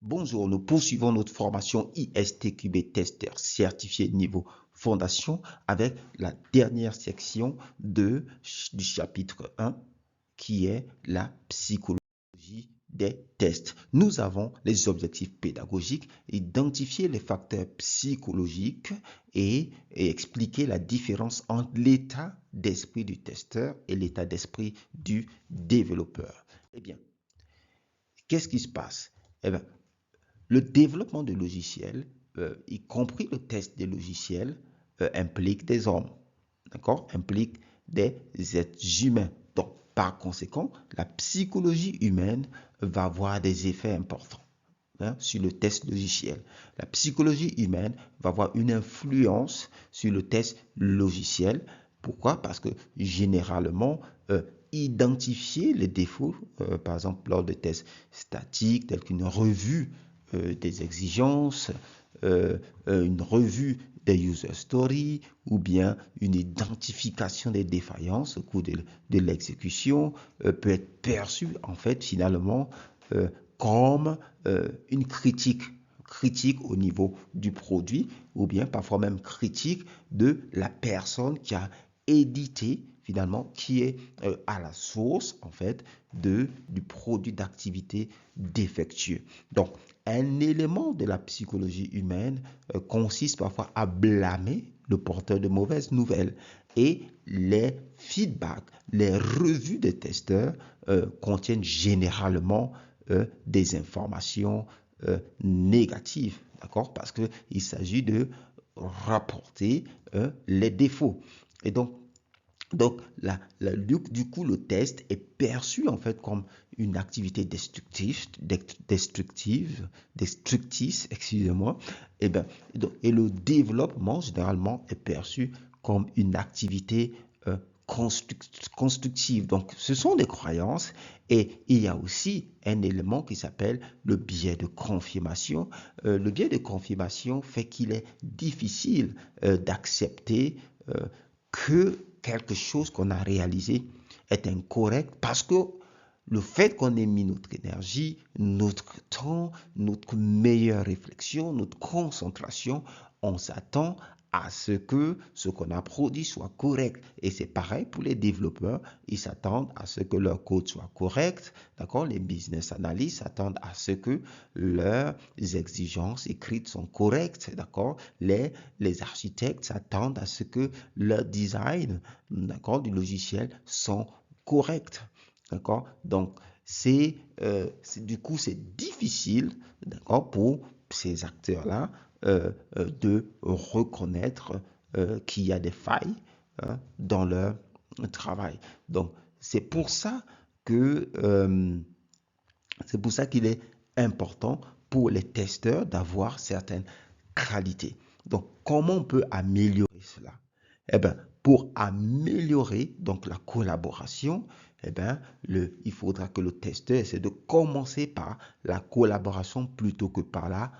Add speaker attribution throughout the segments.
Speaker 1: Bonjour, nous poursuivons notre formation ISTQB Tester certifié niveau fondation avec la dernière section du chapitre 1 qui est la psychologie des tests. Nous avons les objectifs pédagogiques, identifier les facteurs psychologiques et expliquer la différence entre l'état d'esprit du testeur et l'état d'esprit du développeur. Eh bien, qu'est-ce qui se passe? Eh bien, le développement de logiciels, y compris le test des logiciels, implique des hommes, d'accord? Implique des êtres humains. Donc, par conséquent, la psychologie humaine va avoir des effets importants sur le test logiciel. La psychologie humaine va avoir une influence sur le test logiciel. Pourquoi? Parce que généralement, identifier les défauts, par exemple lors de tests statiques, tels qu'une revue des exigences, une revue des user stories ou bien une identification des défaillances au cours de l'exécution peut être perçue en fait finalement comme une critique au niveau du produit ou bien parfois même critique de la personne qui a édité finalement, qui est à la source en fait du produit d'activité défectueux. Donc, un élément de la psychologie humaine consiste parfois à blâmer le porteur de mauvaises nouvelles et les feedbacks, les revues des testeurs contiennent généralement des informations négatives, d'accord? Parce qu'il s'agit de rapporter les défauts. Et donc du coup, le test est perçu en fait comme une activité destructrice, excusez-moi. Et le développement, généralement, est perçu comme une activité constructive. Donc, ce sont des croyances et il y a aussi un élément qui s'appelle le biais de confirmation. Le biais de confirmation fait qu'il est difficile d'accepter que quelque chose qu'on a réalisé est incorrect parce que le fait qu'on ait mis notre énergie, notre temps, notre meilleure réflexion, notre concentration, on s'attend à ce que ce qu'on a produit soit correct. Et c'est pareil pour les développeurs, ils s'attendent à ce que leur code soit correct, d'accord? Les business analysts s'attendent à ce que leurs exigences écrites sont correctes, d'accord? Les architectes s'attendent à ce que leur design, d'accord, du logiciel sont corrects. D'accord? Donc, du coup, c'est difficile, d'accord, pour ces acteurs-là de reconnaître qu'il y a des failles dans leur travail. Donc, c'est pour ça que c'est pour ça qu'il est important pour les testeurs d'avoir certaines qualités. Donc, comment on peut améliorer cela? Eh bien, pour améliorer donc la collaboration, eh bien, il faudra que le testeur essaie de commencer par la collaboration plutôt que par la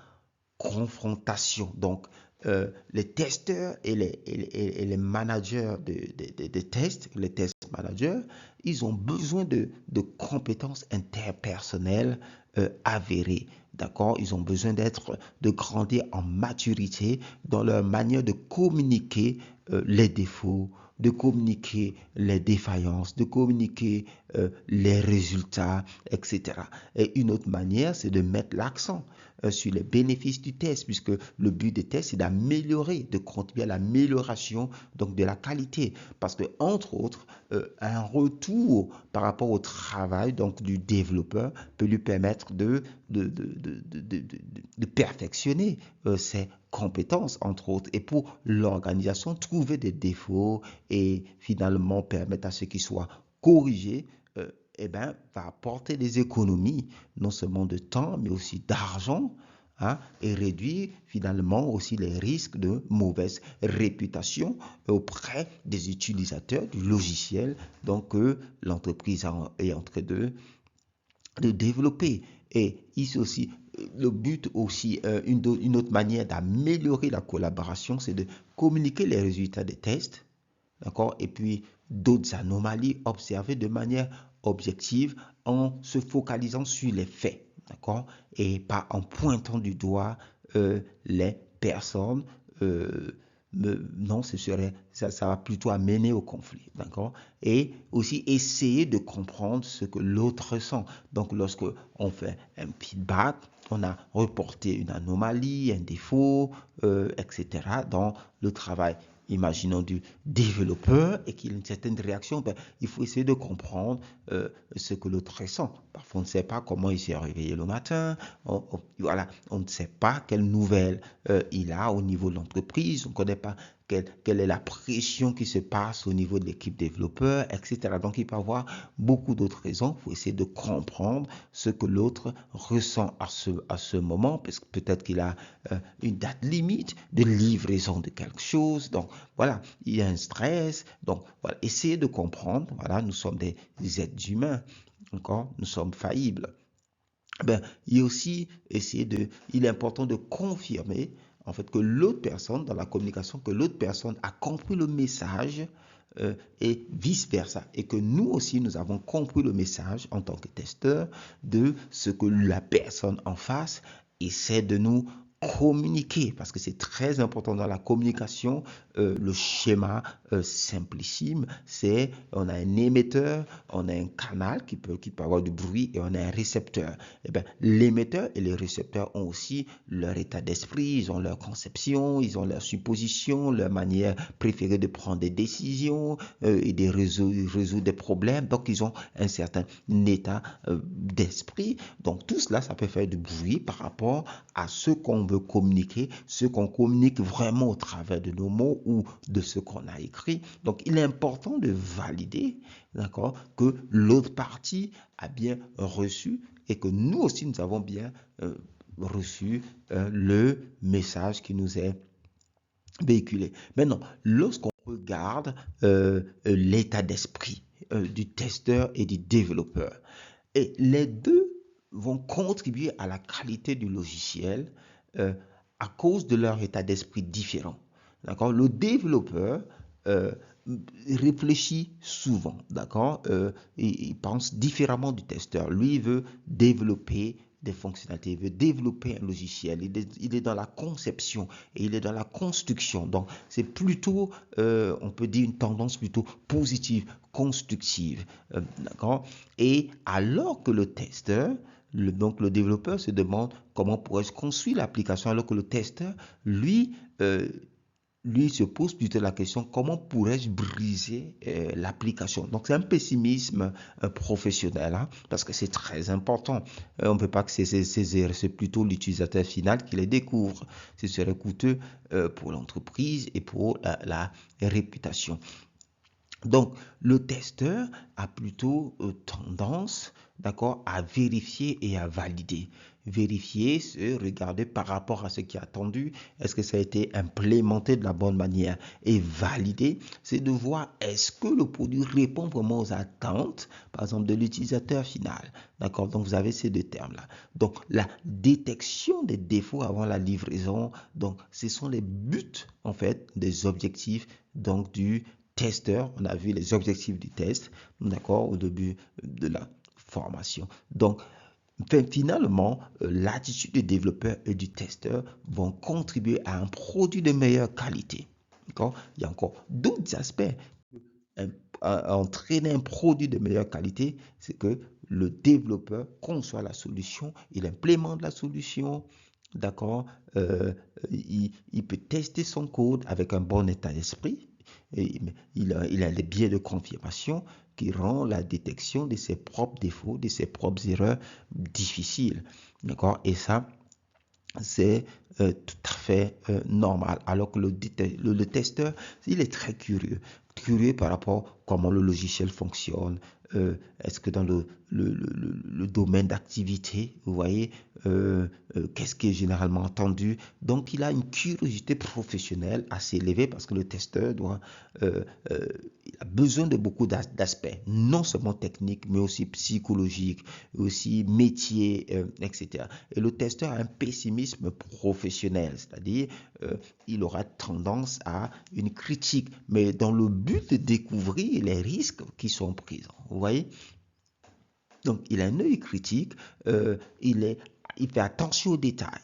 Speaker 1: confrontation. Donc, les testeurs et les managers de tests, les test managers, ils ont besoin de compétences interpersonnelles avérées. D'accord? Ils ont besoin de grandir en maturité dans leur manière de communiquer les défauts, de communiquer les défaillances, de communiquer les résultats, etc. Et une autre manière, c'est de mettre l'accent sur les bénéfices du test, puisque le but des tests, c'est d'améliorer, de contribuer à l'amélioration donc de la qualité. Parce que, entre autres, un retour par rapport au travail donc, du développeur peut lui permettre de perfectionner ses compétences, entre autres, et pour l'organisation, trouver des défauts et finalement permettre à ce qu'ils soient corrigés, eh ben, va apporter des économies, non seulement de temps, mais aussi d'argent, hein, et réduire finalement aussi les risques de mauvaise réputation auprès des utilisateurs du logiciel donc l'entreprise est en train de développer. Et ici aussi, le but aussi, une autre manière d'améliorer la collaboration, c'est de communiquer les résultats des tests, d'accord, et puis d'autres anomalies observées de manière objective en se focalisant sur les faits. d'accord? Et pas en pointant du doigt les personnes. Non, ça va plutôt amener au conflit, d'accord? Et aussi essayer de comprendre ce que l'autre ressent. Donc, lorsque on fait un feedback, on a reporté une anomalie, un défaut, etc. dans le travail. Imaginons du développeur et qu'il y a une certaine réaction, ben, il faut essayer de comprendre ce que l'autre ressent. Parfois, on ne sait pas comment il s'est réveillé le matin, voilà, on ne sait pas quelle nouvelle il a au niveau de l'entreprise, on ne connaît pas quelle est la pression qui se passe au niveau de l'équipe développeur, etc. Donc, il peut y avoir beaucoup d'autres raisons. Il faut essayer de comprendre ce que l'autre ressent à ce moment, parce que peut-être qu'il a une date limite de livraison de quelque chose. Donc, voilà, il y a un stress. Donc, voilà, essayez de comprendre. Voilà, nous sommes des êtres humains. Encore, nous sommes faillibles. Ben, il est aussi il est important de confirmer en fait que l'autre personne dans la communication, que l'autre personne a compris le message et vice versa, et que nous aussi nous avons compris le message en tant que testeur de ce que la personne en face essaie de nous communiquer, parce que c'est très important dans la communication. Le schéma simplissime, c'est on a un émetteur, on a un canal qui peut avoir du bruit, et on a un récepteur. Et bien, l'émetteur et les récepteurs ont aussi leur état d'esprit, ils ont leur conception, ils ont leur supposition, leur manière préférée de prendre des décisions et de résoudre des problèmes. Donc, ils ont un certain état d'esprit. Donc, tout cela, ça peut faire du bruit par rapport à ce qu'on veut communiquer, ce qu'on communique vraiment au travers de nos mots ou de ce qu'on a écrit. Donc, il est important de valider, d'accord, que l'autre partie a bien reçu et que nous aussi, nous avons bien reçu le message qui nous est véhiculé. Maintenant, lorsqu'on regarde l'état d'esprit du testeur et du développeur, et les deux vont contribuer à la qualité du logiciel euh, à cause de leur état d'esprit différent. D'accord? Le développeur euh, réfléchit souvent, d'accord? Il pense différemment du testeur. Lui, il veut développer des fonctionnalités, il veut développer un logiciel, il est dans la conception et il est dans la construction. Donc, c'est plutôt, on peut dire, une tendance plutôt positive, constructive. D'accord? Et alors que le testeur, donc le développeur se demande comment pourrais-je construire l'application, alors que le testeur, lui, lui se pose plutôt la question comment pourrais-je briser l'application. Donc c'est un pessimisme professionnel, hein, parce que c'est très important. On ne peut pas que ces erreurs, c'est plutôt l'utilisateur final qui les découvre. Ce serait coûteux pour l'entreprise et pour la réputation. Donc, le testeur a plutôt tendance, d'accord, à vérifier et à valider. Vérifier, c'est regarder par rapport à ce qui est attendu, est-ce que ça a été implémenté de la bonne manière. Et valider, c'est de voir est-ce que le produit répond vraiment aux attentes, par exemple, de l'utilisateur final. D'accord, donc vous avez ces deux termes-là. Donc, la détection des défauts avant la livraison, donc ce sont les buts, en fait, des objectifs, donc du testeur. On a vu les objectifs du test, d'accord, au début de la formation. Donc, finalement, l'attitude du développeur et du testeur vont contribuer à un produit de meilleure qualité. D'accord? Il y a encore d'autres aspects. Entraîner un produit de meilleure qualité, c'est que le développeur conçoit la solution, il implémente la solution, d'accord? Il peut tester son code avec un bon état d'esprit. Et il a les biais de confirmation qui rend la détection de ses propres défauts, de ses propres erreurs difficile. D'accord? Et ça, c'est tout à fait normal. Alors que le testeur, il est très curieux. Curieux par rapport à comment le logiciel fonctionne. Est-ce que dans le domaine d'activité, vous voyez, qu'est-ce qui est généralement attendu. Donc, il a une curiosité professionnelle assez élevée parce que le testeur euh, euh, il a besoin de beaucoup d'aspects, non seulement techniques, mais aussi psychologiques, aussi métiers, etc. Et le testeur a un pessimisme professionnel, c'est-à-dire il aura tendance à une critique, mais dans le but de découvrir les risques qui sont présents. Vous voyez? Donc, il a un œil critique, il fait attention aux détails.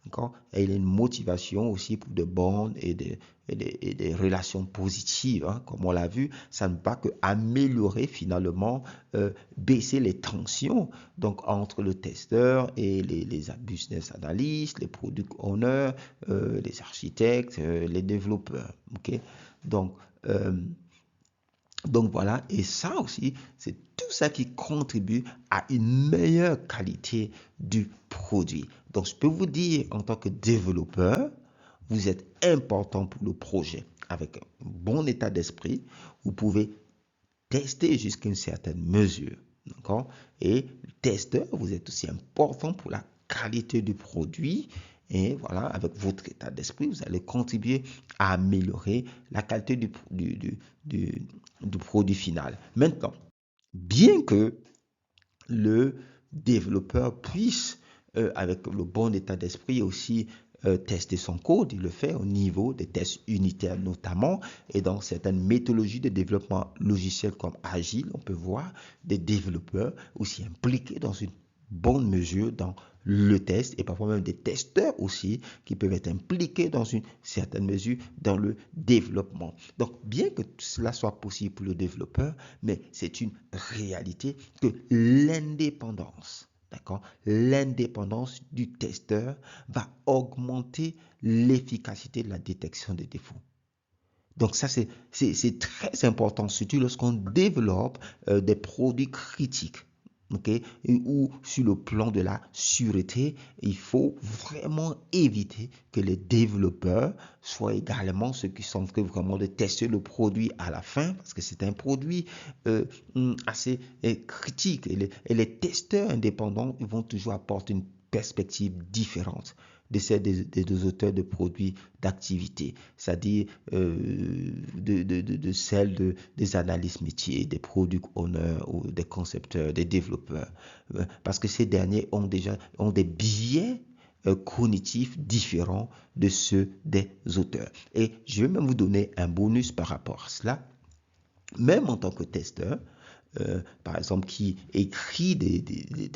Speaker 1: D'accord? Et il a une motivation aussi pour de bonnes et des relations positives. Hein. Comme on l'a vu, ça ne va pas que améliorer finalement, baisser les tensions donc, entre le testeur et les business analysts, les product owners, les architectes, les développeurs. Okay? Donc, euh, donc voilà, et ça aussi, c'est tout ça qui contribue à une meilleure qualité du produit. Donc je peux vous dire, en tant que développeur, vous êtes important pour le projet. Avec un bon état d'esprit, vous pouvez tester jusqu'à une certaine mesure. D'accord? Et le testeur, vous êtes aussi important pour la qualité du produit. Et voilà, avec votre état d'esprit, vous allez contribuer à améliorer la qualité du produit final. Maintenant, bien que le développeur puisse, avec le bon état d'esprit aussi, tester son code, il le fait au niveau des tests unitaires notamment, et dans certaines méthodologies de développement logiciel comme Agile, on peut voir des développeurs aussi impliqués dans une bonne mesure dans le test et parfois même des testeurs aussi qui peuvent être impliqués dans une certaine mesure dans le développement. Donc, bien que cela soit possible pour le développeur, mais c'est une réalité que l'indépendance, d'accord, l'indépendance du testeur va augmenter l'efficacité de la détection des défauts. Donc ça, c'est très important, surtout lorsqu'on développe des produits critiques. Okay? Ou sur le plan de la sûreté, il faut vraiment éviter que les développeurs soient également ceux qui sont en train vraiment de tester le produit à la fin, parce que c'est un produit assez critique. Et les testeurs indépendants, ils vont toujours apporter une perspective différente de celle des auteurs de produits d'activité, c'est-à-dire de celle des analystes métiers, des product owners ou des concepteurs, des développeurs. Parce que ces derniers ont des biais cognitifs différents de ceux des auteurs. Et je vais même vous donner un bonus par rapport à cela. Même en tant que testeur, par exemple, qui écrit des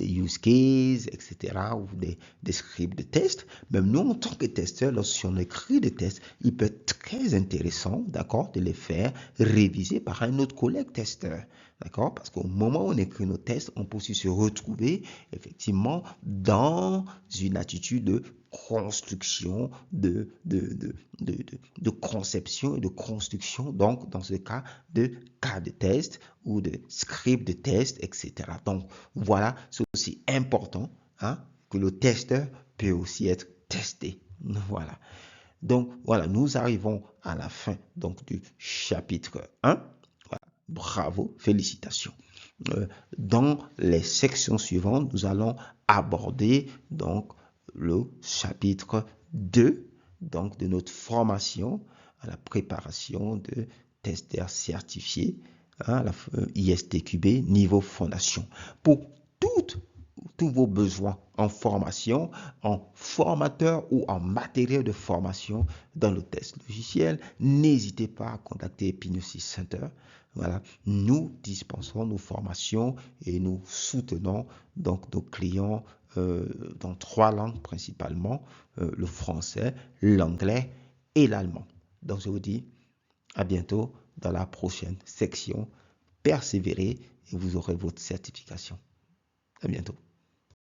Speaker 1: use cases, etc., ou des scripts de test, même nous, en tant que testeur, lorsqu'on écrit des tests, il peut être très intéressant, d'accord, de les faire réviser par un autre collègue testeur, d'accord, parce qu'au moment où on écrit nos tests, on peut aussi se retrouver, effectivement, dans une attitude de construction, de conception et de construction, donc dans ce cas de cas de test ou de script de test, etc. Donc voilà, c'est aussi important hein, que le testeur peut aussi être testé. Voilà. Donc voilà, nous arrivons à la fin donc, du chapitre 1. Voilà. Bravo, félicitations. Dans les sections suivantes, nous allons aborder donc le chapitre 2 donc de notre formation à la préparation de testeurs certifiés, hein, la ISTQB niveau fondation. Pour tous vos besoins en formation, en formateur ou en matériel de formation dans le test logiciel, n'hésitez pas à contacter Epinosis Center. Voilà, nous dispensons nos formations et nous soutenons donc nos clients dans 3 langues principalement, le français, l'anglais et l'allemand. Donc je vous dis à bientôt dans la prochaine section. Persévérez et vous aurez votre certification. À bientôt.